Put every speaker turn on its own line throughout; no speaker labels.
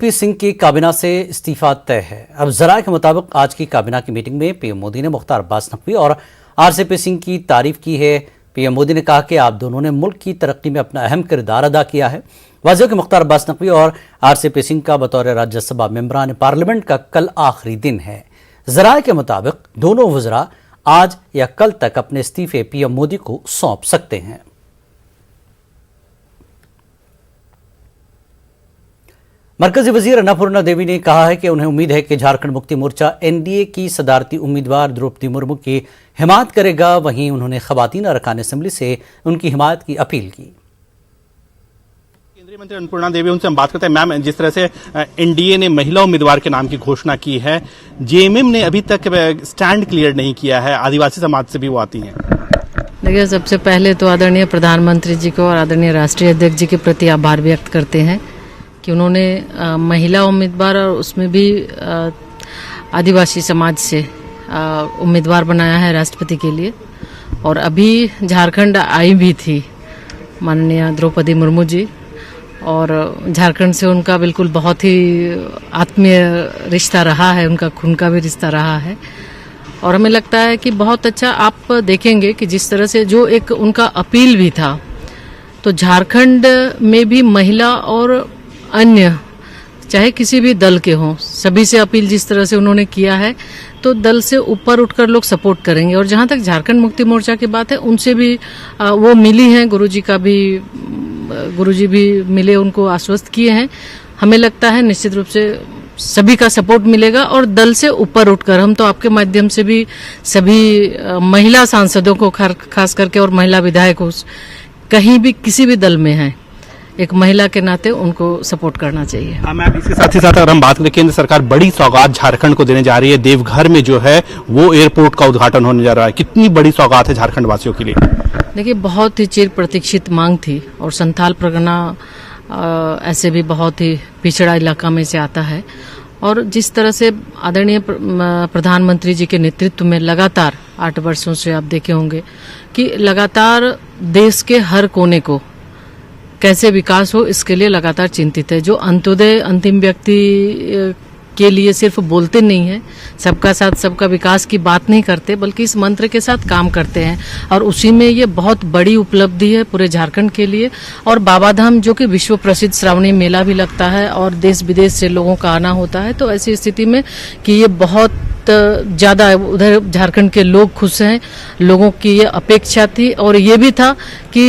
RCP Singh की काबीना से इस्तीफा तय है। अब जरा के मुताबिक आज की काबीना की मीटिंग में पीएम मोदी ने मुख्तार अब्बास नकवी और आरसीपी सिंह की तारीफ की है। पीएम मोदी ने कहा कि आप दोनों ने मुल्क की तरक्की में अपना अहम किरदार अदा किया है। वाज़ेह कि मुख्तार अब्बास नकवी और आरसीपी सिंह का बतौर राज्यसभा मेंबरान पार्लियामेंट का कल आखिरी दिन है। जरा के मुताबिक दोनों वज़रा आज या कल तक अपने इस्तीफे पीएम मोदी को सौंप सकते हैं। मरकजी वजीर अन्नपूर्णा देवी ने कहा है कि उन्हें उम्मीद है कि झारखंड मुक्ति मोर्चा एनडीए की सदारती उम्मीदवार द्रौपदी मुर्मू की हिमायत करेगा। वहीं उन्होंने खवातीन अरकान असेंबली से उनकी हिमायत की अपील की।
केंद्रीय मंत्री अन्नपूर्णा देवी, उनसे हम बात करते हैं। मैम, जिस तरह से एनडीए ने महिला उम्मीदवार के नाम की घोषणा की है, जेएमएम ने अभी तक स्टैंड क्लियर नहीं किया है, आदिवासी समाज से भी वो आती हैं।
देखिए, सबसे पहले तो आदरणीय प्रधानमंत्री जी को और आदरणीय राष्ट्रीय अध्यक्ष जी के प्रति आभार व्यक्त करते हैं कि उन्होंने महिला उम्मीदवार और उसमें भी आदिवासी समाज से उम्मीदवार बनाया है राष्ट्रपति के लिए। और अभी झारखंड आई भी थी माननीय द्रौपदी मुर्मू जी, और झारखंड से उनका बिल्कुल बहुत ही आत्मीय रिश्ता रहा है, उनका खून का भी रिश्ता रहा है। और हमें लगता है कि बहुत अच्छा, आप देखेंगे कि जिस तरह से जो एक उनका अपील भी था, तो झारखंड में भी महिला और अन्य चाहे किसी भी दल के हों, सभी से अपील जिस तरह से उन्होंने किया है, तो दल से ऊपर उठकर लोग सपोर्ट करेंगे। और जहां तक झारखंड मुक्ति मोर्चा की बात है, उनसे भी वो मिली हैं, गुरुजी भी मिले, उनको आश्वस्त किए हैं। हमें लगता है निश्चित रूप से सभी का सपोर्ट मिलेगा और दल से ऊपर उठकर हम तो आपके माध्यम से भी सभी महिला सांसदों को खास करके और महिला विधायकों कहीं भी किसी भी दल में हैं, एक महिला के नाते उनको सपोर्ट करना चाहिए।
हाँ मैम, इसके साथ ही साथ अगर हम बात करें, केंद्र सरकार बड़ी सौगात झारखंड को देने जा रही है। देवघर में जो है वो एयरपोर्ट का उद्घाटन होने जा रहा है। कितनी बड़ी सौगात है झारखंड वासियों के लिए?
देखिए, बहुत ही चिर प्रतीक्षित मांग थी और संथाल परगना ऐसे भी बहुत ही पिछड़ा इलाका में से आता है। और जिस तरह से आदरणीय प्रधानमंत्री जी के नेतृत्व में लगातार 8 वर्षों से आप देखे होंगे कि लगातार देश के हर कोने को कैसे विकास हो, इसके लिए लगातार चिंतित है। जो अंत्योदय अंतिम व्यक्ति के लिए सिर्फ बोलते नहीं है, सबका साथ सबका विकास की बात नहीं करते, बल्कि इस मंत्र के साथ काम करते हैं। और उसी में ये बहुत बड़ी उपलब्धि है पूरे झारखंड के लिए। और बाबाधाम जो कि विश्व प्रसिद्ध श्रावणी मेला भी लगता है और देश विदेश से लोगों का आना होता है, तो ऐसी स्थिति में कि ये बहुत ज्यादा उधर झारखंड के लोग खुश हैं, लोगों की ये अपेक्षा थी। और ये भी था कि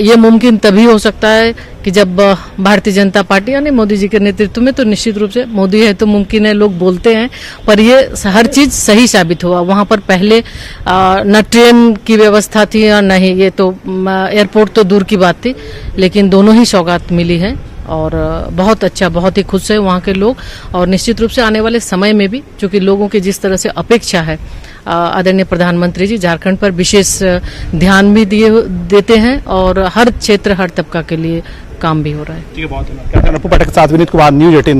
ये मुमकिन तभी हो सकता है कि जब भारतीय जनता पार्टी यानी मोदी जी के नेतृत्व में, तो निश्चित रूप से मोदी है तो मुमकिन है, लोग बोलते हैं, पर ये हर चीज सही साबित हुआ। वहां पर पहले न ट्रेन की व्यवस्था थी या नहीं, ये तो एयरपोर्ट तो दूर की बात थी, लेकिन दोनों ही सौगात मिली है और बहुत अच्छा, बहुत ही खुश है वहाँ के लोग। और निश्चित रूप से आने वाले समय में भी, चूंकि लोगों की जिस तरह से अपेक्षा है, आदरणीय प्रधानमंत्री जी झारखंड पर विशेष ध्यान भी देते हैं और हर क्षेत्र हर तबका के लिए काम भी हो रहा है।
ठीक है, बहुत धन्यवाद। न्यूज़ 18